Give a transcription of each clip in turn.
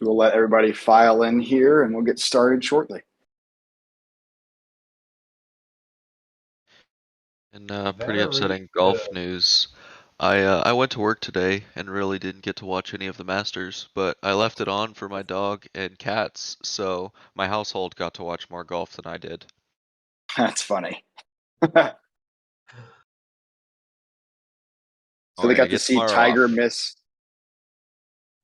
We'll let everybody file in here and we'll get started shortly. And pretty Very upsetting golf good. news. I went to work today and really didn't get to watch any of the Masters, but I left it on for my dog and cats, so my household got to watch more golf than I did. That's funny. Oh, So they I got to get see tomorrow Tiger off. miss.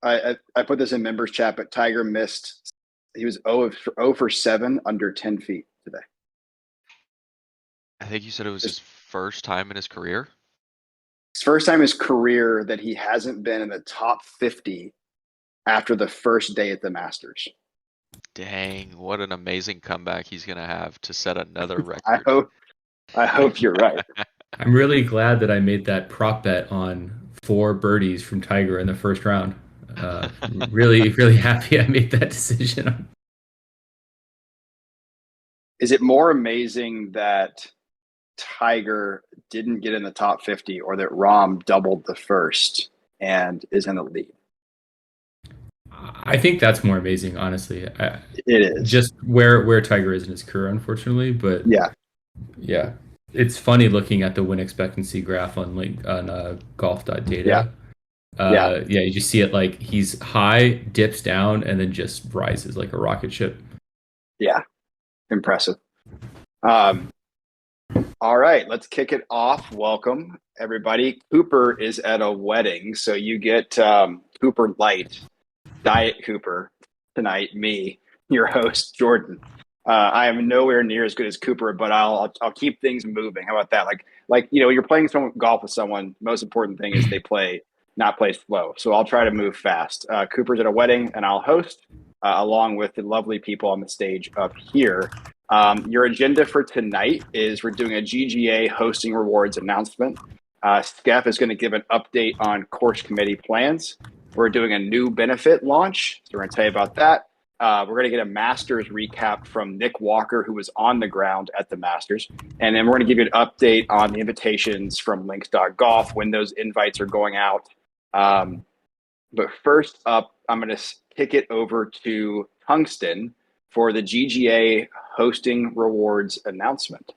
I put this in members chat, but Tiger missed. He was 0 for 7 under 10 feet today. I think you said it was his first time in his career. It's first time in his career that he hasn't been in the top 50 after the first day at the Masters. Dang, what an amazing comeback he's gonna have to set another I record. hope I hope you're right. I'm really glad that I made that prop bet on 4 birdies from Tiger in the first round. Really, really happy I made that decision. Is it more amazing that Tiger didn't get in the top 50 or that Rahm doubled the first and is in the lead? I think that's more amazing, honestly. It is. Just where Tiger is in his career, unfortunately. But yeah, it's funny looking at the win expectancy graph on golf.data. Yeah. You just see it like he's high, dips down, and then just rises like a rocket ship. Yeah, impressive. All right, let's kick it off. Welcome, everybody. Cooper is at a wedding, so you get Cooper Light, Diet Cooper tonight. Me, your host, Jordan. I am nowhere near as good as Cooper, but I'll keep things moving. How about that? Like you're playing some golf with someone. Most important thing is they not play slow. So I'll try to move fast. Cooper's at a wedding, and I'll host along with the lovely people on the stage up here. Your agenda for tonight is we're doing a GGA hosting rewards announcement. Steph is going to give an update on course committee plans. We're doing a new benefit launch, so we're going to tell you about that. We're going to get a Masters recap from Nick Walker, who was on the ground at the Masters. And then we're going to give you an update on the invitations from Links.Golf, when those invites are going out. But first up, I'm going to kick it over to Tungsten for the GGA hosting rewards announcement.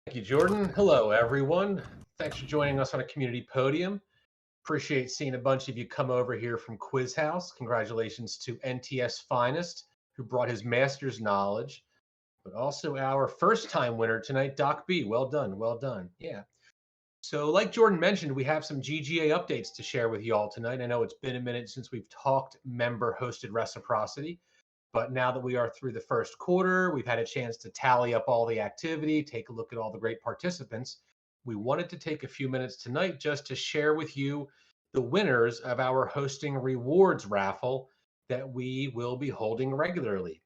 Thank you, Jordan. Hello, everyone. Thanks for joining us on a community podium. Appreciate seeing a bunch of you come over here from Quiz House. Congratulations to NTS Finest, who brought his master's knowledge, but also our first-time winner tonight, Doc B. Well done, well done. Yeah. So like Jordan mentioned, we have some GGA updates to share with you all tonight. I know it's been a minute since we've talked member-hosted reciprocity, but now that we are through the first quarter, we've had a chance to tally up all the activity, take a look at all the great participants. We wanted to take a few minutes tonight just to share with you the winners of our hosting rewards raffle that we will be holding regularly.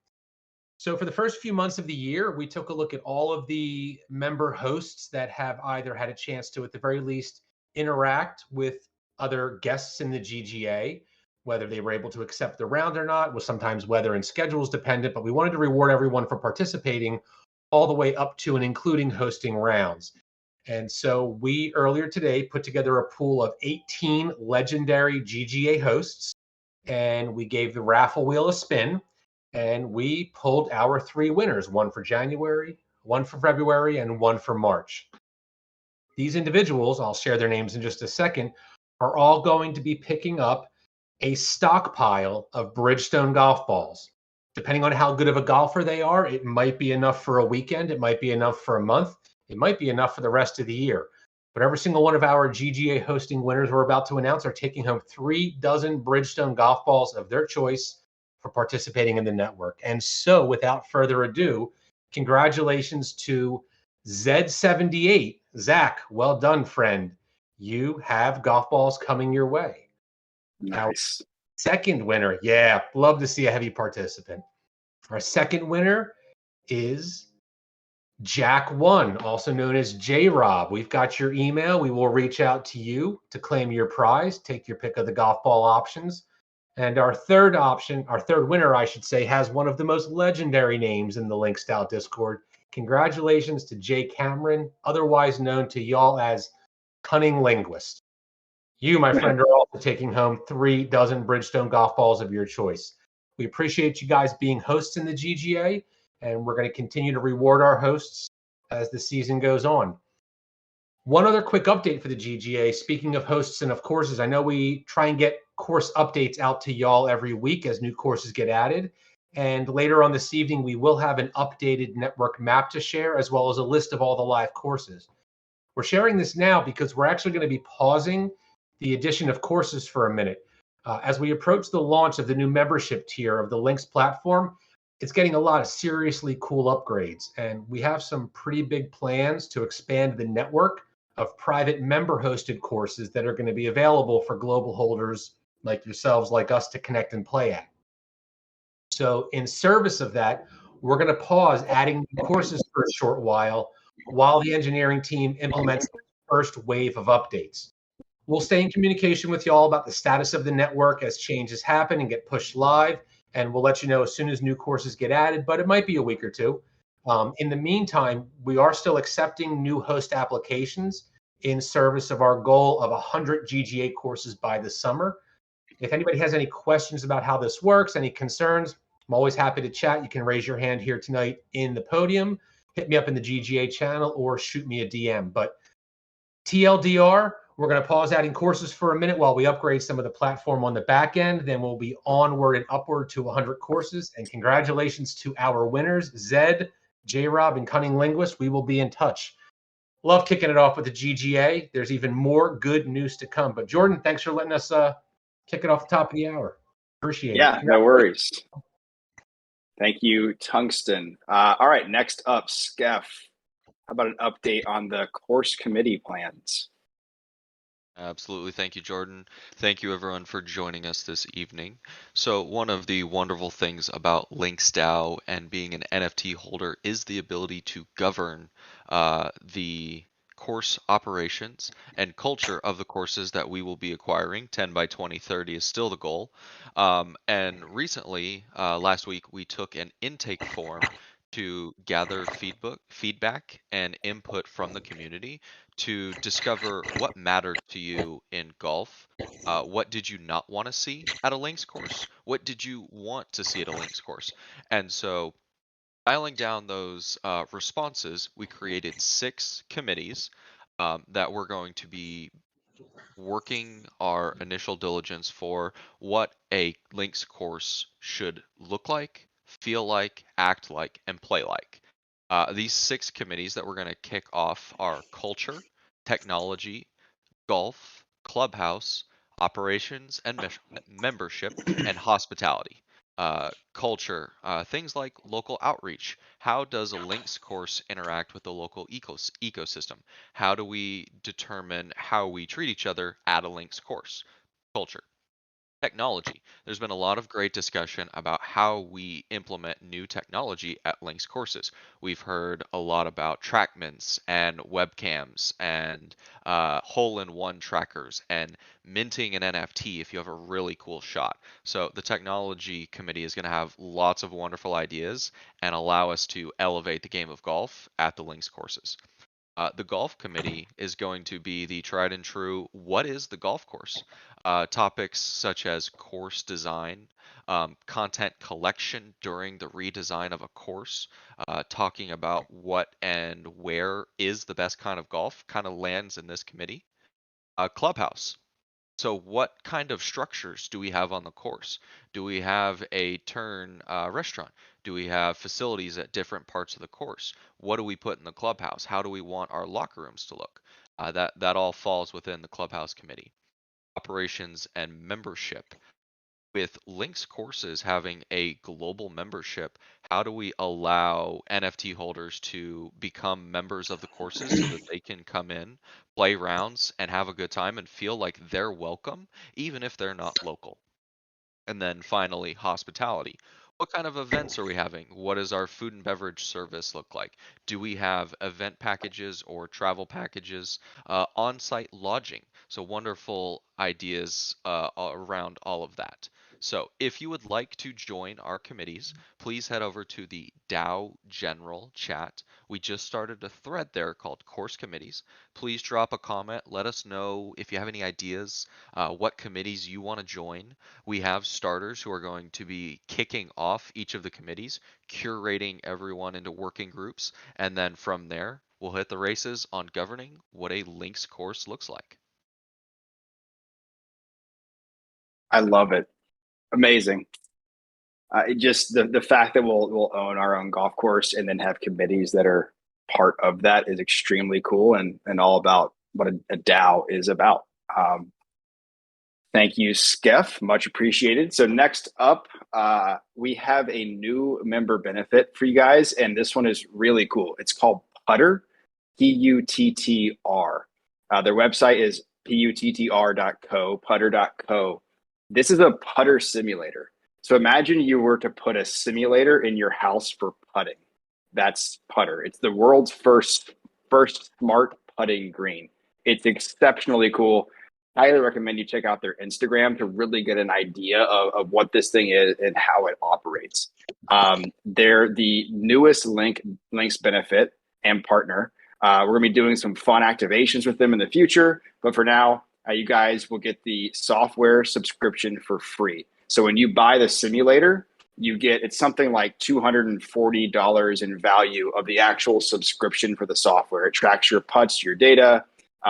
So for the first few months of the year, we took a look at all of the member hosts that have either had a chance to, at the very least, interact with other guests in the GGA, whether they were able to accept the round or not, was sometimes weather and schedules dependent, but we wanted to reward everyone for participating all the way up to and including hosting rounds. And so we earlier today put together a pool of 18 legendary GGA hosts, and we gave the raffle wheel a spin, and we pulled our 3 winners, one for January, one for February, and one for March. These individuals, I'll share their names in just a second, are all going to be picking up a stockpile of Bridgestone golf balls. Depending on how good of a golfer they are, it might be enough for a weekend, it might be enough for a month, it might be enough for the rest of the year. But every single one of our GGA hosting winners we're about to announce are taking home 3 dozen Bridgestone golf balls of their choice for participating in the network. And so without further ado, congratulations to Z78. Zach, well done, friend. You have golf balls coming your way. Nice. Our second winner, yeah, love to see a heavy participant. Our second winner is Jack One, also known as J-Rob. We've got your email. We will reach out to you to claim your prize. Take your pick of the golf ball options. And our third winner, I should say, has one of the most legendary names in the LinksDAO Discord. Congratulations to Jay Cameron, otherwise known to y'all as Cunning Linguist. You, my friend, are also taking home 3 dozen Bridgestone golf balls of your choice. We appreciate you guys being hosts in the GGA, and we're going to continue to reward our hosts as the season goes on. One other quick update for the GGA. Speaking of hosts and of courses, I know we try and get course updates out to y'all every week as new courses get added. And later on this evening, we will have an updated network map to share, as well as a list of all the live courses. We're sharing this now because we're actually going to be pausing the addition of courses for a minute. As we approach the launch of the new membership tier of the Links platform, it's getting a lot of seriously cool upgrades. And we have some pretty big plans to expand the network of private member hosted courses that are going to be available for global holders like yourselves, like us, to connect and play at. So in service of that, we're going to pause adding courses for a short while the engineering team implements the first wave of updates. We'll stay in communication with y'all about the status of the network as changes happen and get pushed live, and we'll let you know as soon as new courses get added, but it might be a week or two. In the meantime, we are still accepting new host applications in service of our goal of 100 GGA courses by the summer. If anybody has any questions about how this works, any concerns, I'm always happy to chat. You can raise your hand here tonight in the podium, hit me up in the GGA channel, or shoot me a DM. But TLDR, we're going to pause adding courses for a minute while we upgrade some of the platform on the back end. Then we'll be onward and upward to 100 courses. And congratulations to our winners, Zed, J-Rob, and Cunning Linguist. We will be in touch. Love kicking it off with the GGA. There's even more good news to come. But Jordan, thanks for letting us kick it off the top of the hour. Appreciate it. Yeah, no worries. Thank you, Tungsten. All right, next up, Skeff. How about an update on the course committee plans? Absolutely. Thank you, Jordan. Thank you, everyone, for joining us this evening. So one of the wonderful things about LinksDAO and being an NFT holder is the ability to govern the course operations and culture of the courses that we will be acquiring. 10 by 2030 is still the goal. And recently, last week, we took an intake form to gather feedback and input from the community to discover what mattered to you in golf. What did you not want to see at a links course? What did you want to see at a links course? And so, dialing down those responses, we created 6 committees that we're going to be working our initial diligence for what a links course should look like, feel like, act like, and play like. These 6 committees that we're going to kick off are culture, technology, golf, clubhouse, operations and membership, and hospitality. Culture, things like local outreach. How does a links course interact with the local ecosystem? How do we determine how we treat each other at a links course? Culture. Technology. There's been a lot of great discussion about how we implement new technology at Links courses. We've heard a lot about trackmints and webcams and hole-in-one trackers and minting an NFT if you have a really cool shot. So the technology committee is going to have lots of wonderful ideas and allow us to elevate the game of golf at the Links courses. The golf committee is going to be the tried and true what is the golf course? Topics such as course design, content collection during the redesign of a course, talking about what and where is the best kind of golf kind of lands in this committee. Clubhouse. So what kind of structures do we have on the course? Do we have a turn restaurant? Do we have facilities at different parts of the course? What do we put in the clubhouse? How do we want our locker rooms to look? That all falls within the clubhouse committee. Operations and membership. With Links courses having a global membership, how do we allow NFT holders to become members of the courses so that they can come in, play rounds, and have a good time and feel like they're welcome, even if they're not local? And then finally, hospitality. What kind of events are we having? What does our food and beverage service look like? Do we have event packages or travel packages? On-site lodging. So wonderful ideas around all of that. So if you would like to join our committees, please head over to the DAO General chat. We just started a thread there called Course Committees. Please drop a comment. Let us know if you have any ideas, what committees you want to join. We have starters who are going to be kicking off each of the committees, curating everyone into working groups, and then from there, we'll hit the races on governing what a Links course looks like. I love it. Amazing. Just the fact that we'll own our own golf course and then have committees that are part of that is extremely cool and all about what a DAO is about. Thank you, Skeff. Much appreciated. So next up, we have a new member benefit for you guys, and this one is really cool. It's called Putter, Puttr. Their website is puttr.co, putter.co. This is a putter simulator. So imagine you were to put a simulator in your house for putting. That's Putter. It's the world's first smart putting green. It's exceptionally cool. Highly recommend you check out their Instagram to really get an idea of what this thing is and how it operates. They're the newest Links benefit and partner. We're going to be doing some fun activations with them in the future. But for now, you guys will get the software subscription for free. So when you buy the simulator, it's something like $240 in value of the actual subscription for the software. It tracks your putts, your data.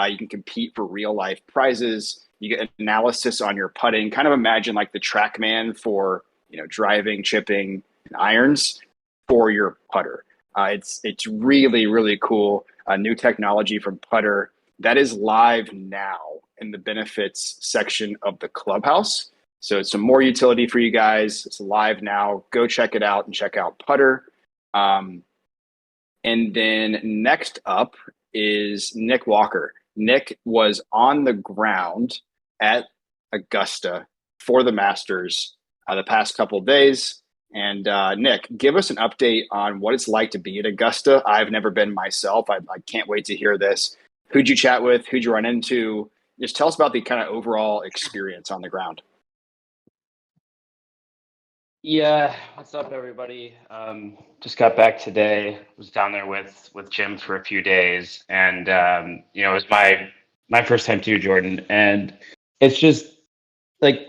You can compete for real life prizes. You get analysis on your putting. Kind of imagine like the TrackMan for driving, chipping, and irons for your putter. It's really, really cool. New technology from Putter that is live now in the benefits section of the Clubhouse. So it's some more utility for you guys. It's live now. Go check it out and check out Putter. And then next up is Nick Walker. Nick was on the ground at Augusta for the Masters the past couple of days. And Nick, give us an update on what it's like to be at Augusta. I've never been myself. I can't wait to hear this. Who'd you chat with? Who'd you run into? Just tell us about the kind of overall experience on the ground. Yeah, what's up, everybody? Just got back today. Was down there with Jim for a few days, and it was my first time too, Jordan. And it's just like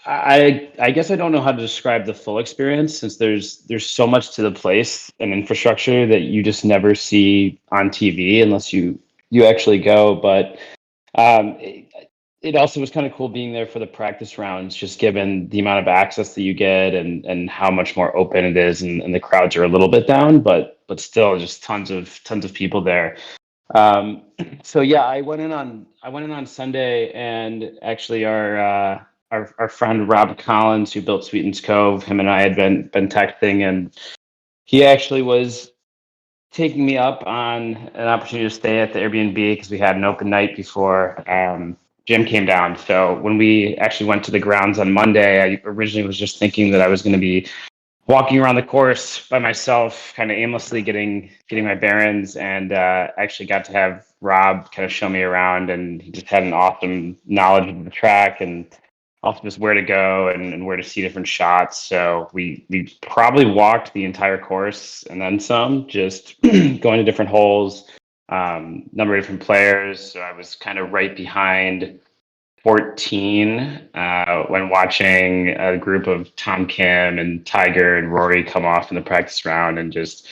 I guess I don't know how to describe the full experience, since there's so much to the place and infrastructure that you just never see on TV unless you actually go. But it also was kind of cool being there for the practice rounds, just given the amount of access that you get and how much more open it is, and the crowds are a little bit down, but still just tons of people there. So yeah, I went in on Sunday, and actually our friend Rob Collins, who built Sweetens Cove, him and I had been texting, and he actually was taking me up on an opportunity to stay at the Airbnb because we had an open night before Jim came down. So when we actually went to the grounds on Monday, I originally was just thinking that I was going to be walking around the course by myself, kind of aimlessly getting my bearings, and actually got to have Rob kind of show me around, and he just had an awesome knowledge of the track and also just where to go and where to see different shots. So we probably walked the entire course and then some, just going to different holes, number of different players. So I was kind of right behind 14 when watching a group of Tom Kim and Tiger and Rory come off in the practice round, and just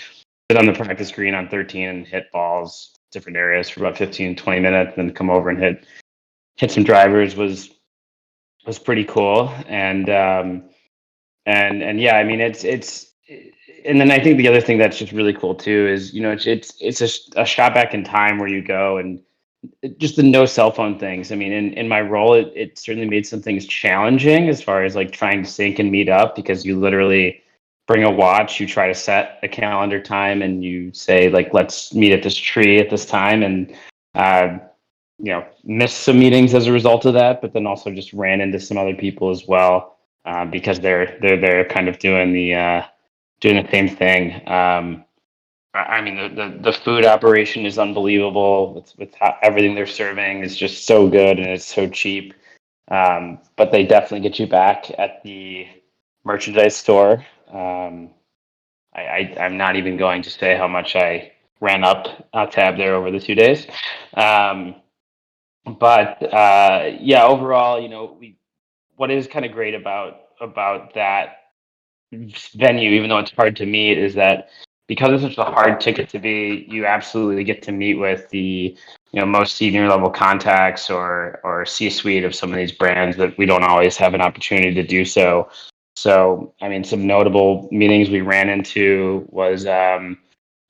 sit on the practice green on 13 and hit balls different areas for about 15, 20 minutes, and then come over and hit some drivers was pretty cool. And yeah, I mean, it's and then I think the other thing that's just really cool too is, it's a shot back in time where you go, and just the no cell phone things. I mean, in my role, it certainly made some things challenging as far as like trying to sync and meet up, because you literally bring a watch, you try to set a calendar time, and you say like, let's meet at this tree at this time, and missed some meetings as a result of that, but then also just ran into some other people as well, because they're kind of doing the same thing. I mean, the food operation is unbelievable with how everything they're serving is just so good, and it's so cheap. But they definitely get you back at the merchandise store. I'm not even going to say how much I ran up tab there over the 2 days. But yeah, overall, what is kind of great about that venue, even though it's hard to meet, is that because it's such a hard ticket to be, you absolutely get to meet with the most senior level contacts or C-suite of some of these brands that we don't always have an opportunity to do so. So, I mean, some notable meetings we ran into was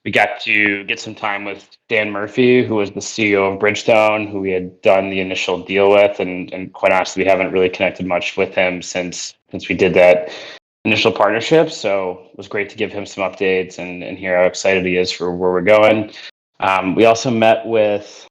we got to get some time with Dan Murphy, who was the CEO of Bridgestone, who we had done the initial deal with, and quite honestly, we haven't really connected much with him since we did that initial partnership. So it was great to give him some updates and hear how excited he is for where we're going. We also met with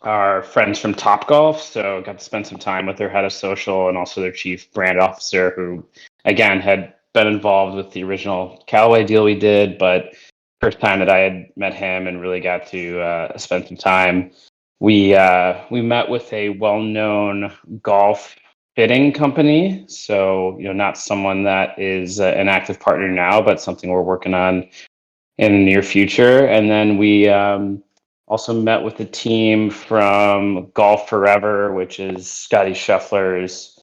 our friends from Topgolf, so got to spend some time with their head of social and also their chief brand officer, who again had been involved with the original Callaway deal we did, but first time that I had met him and really got to spend some time. We met with a well-known golf fitting company, so not someone that is an active partner now, but something we're working on in the near future. And then we also met with the team from Golf Forever, which is Scotty Scheffler's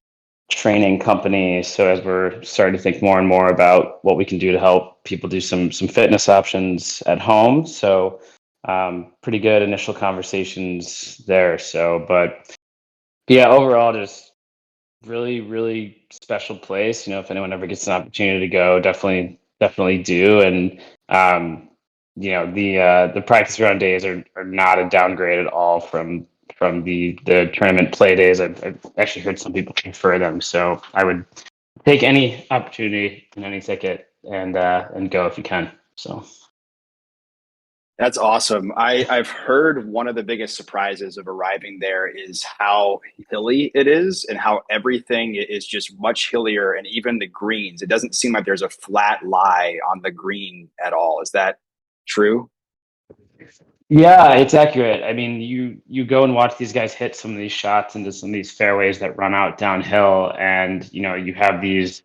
training company. So as we're starting to think more and more about what we can do to help people do some fitness options at home. So pretty good initial conversations there. So, but yeah, overall, just really, really special place. If anyone ever gets an opportunity to go, definitely do. And the practice round days are not a downgrade at all from the tournament play days. I've actually heard some people prefer them, so I would take any opportunity and any ticket and go if you can. So That's awesome. I've heard one of the biggest surprises of arriving there is how hilly it is and how everything is just much hillier, and even the greens. It doesn't seem like there's a flat lie on the green at all. Is that true? yeah, it's accurate. I mean, you go and watch these guys hit some of these shots into some of these fairways that run out downhill, and you have these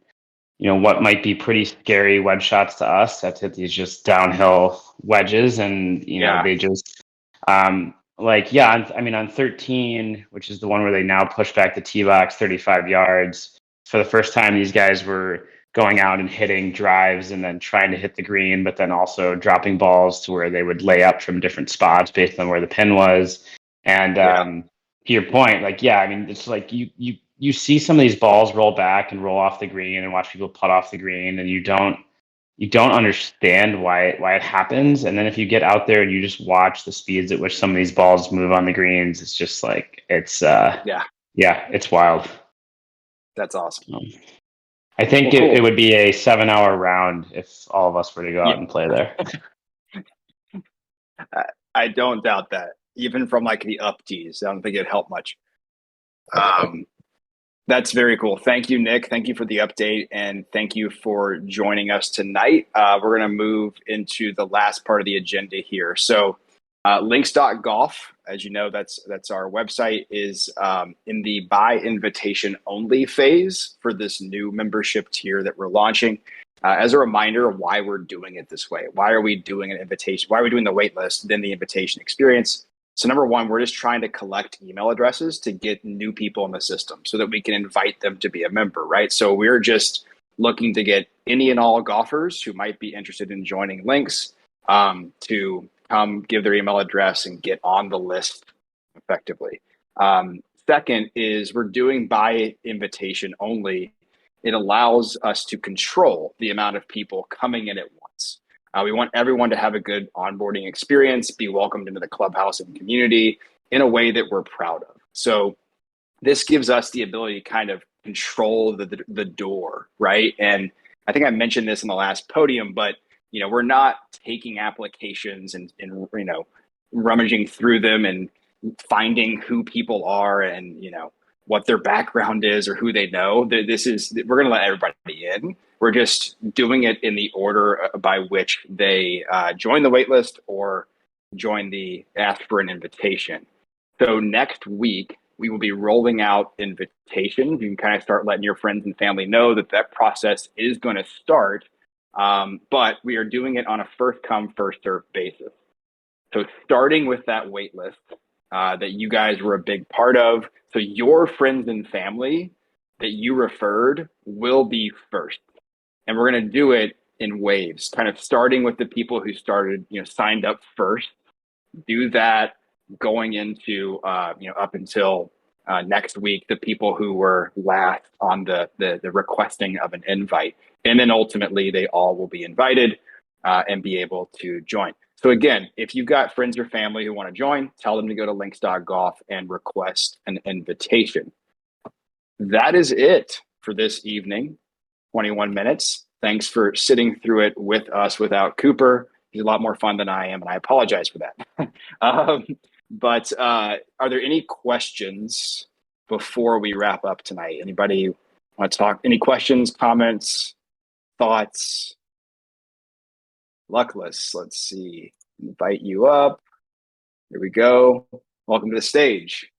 what might be pretty scary wedge shots to us that hit these just downhill wedges, and Yeah. they just I mean on 13, which is the one where they now push back the tee box 35 yards. For the first time, these guys were going out and hitting drives and then trying to hit the green, but then also dropping balls to where they would lay up from different spots based on where the pin was. And Yeah. to your point, I mean, it's like you see some of these balls roll back and roll off the green and watch people putt off the green, and you don't understand why it happens. And then if you get out there and you just watch the speeds at which some of these balls move on the greens, it's just like it's it's wild. That's awesome. I think Well, cool. it would be a 7-hour round if all of us were to go out Yeah. and play there. I don't doubt that. Even from like the up tees, I don't think it'd help much. That's very cool. Thank you, Nick. Thank you for the update, and thank you for joining us tonight. We're going to move into the last part of the agenda here. So, links.golf, as you know, that's our website, is in the by invitation only phase for this new membership tier that we're launching. As a reminder of why we're doing it this way. Why are we doing an invitation? Why are we doing the wait list, then the invitation experience? So number one, we're just trying to collect email addresses to get new people in the system so that we can invite them to be a member, right? So we're just looking to get any and all golfers who might be interested in joining Links to come give their email address and get on the list effectively. Second is we're doing by invitation only. It allows us to control the amount of people coming in at once. We want everyone to have a good onboarding experience, be welcomed into the clubhouse and community in a way that we're proud of. So this gives us the ability to kind of control the door, right? And I think I mentioned this in the last podium, but we're not taking applications and rummaging through them and finding who people are and what their background is or who they know. We're going to let everybody in. We're just doing it in the order by which they join the waitlist or ask for an invitation. So next week, we will be rolling out invitations. You can kind of start letting your friends and family know that that process is going to start. But we are doing it on a first come, first served basis. So starting with that wait list that you guys were a big part of. So your friends and family that you referred will be first. And we're going to do it in waves, kind of starting with the people who started, signed up first. Do that going into, up until next week, the people who were last on the requesting of an invite. And then ultimately, they all will be invited and be able to join. So again, if you've got friends or family who want to join, tell them to go to links.golf and request an invitation. That is it for this evening, 21 minutes. Thanks for sitting through it with us without Cooper. He's a lot more fun than I am, and I apologize for that. But are there any questions before we wrap up tonight? Anybody want to talk? Any questions, comments, thoughts? Luckless, let's see. Invite you up. Here we go. Welcome to the stage.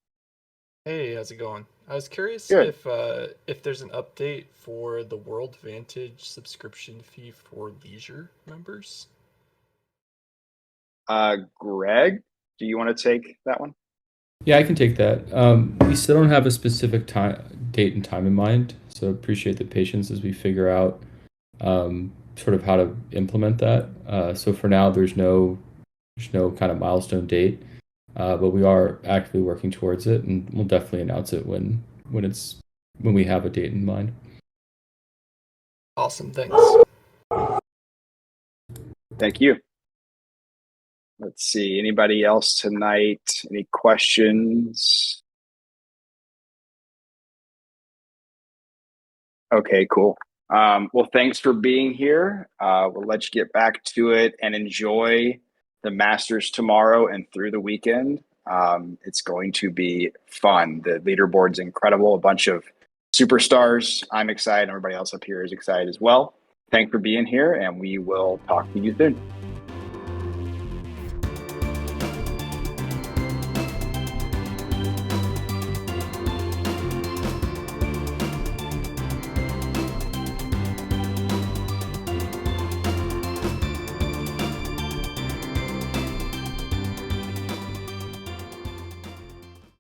Hey, how's it going? I was curious Good. if there's an update for the World Vantage subscription fee for leisure members. Greg, do you want to take that one? Yeah, I can take that. We still don't have a specific date and time in mind, so appreciate the patience as we figure out sort of how to implement that. So for now, there's no kind of milestone date, but we are actively working towards it, and we'll definitely announce it when we have a date in mind. Awesome, thanks. Thank you. Let's see. Anybody else tonight? Any questions? Okay, cool. Well, thanks for being here. We'll let you get back to it and enjoy the Masters tomorrow and through the weekend. It's going to be fun. The leaderboard's incredible. A bunch of superstars. I'm excited. Everybody else up here is excited as well. Thanks for being here, and we will talk to you soon.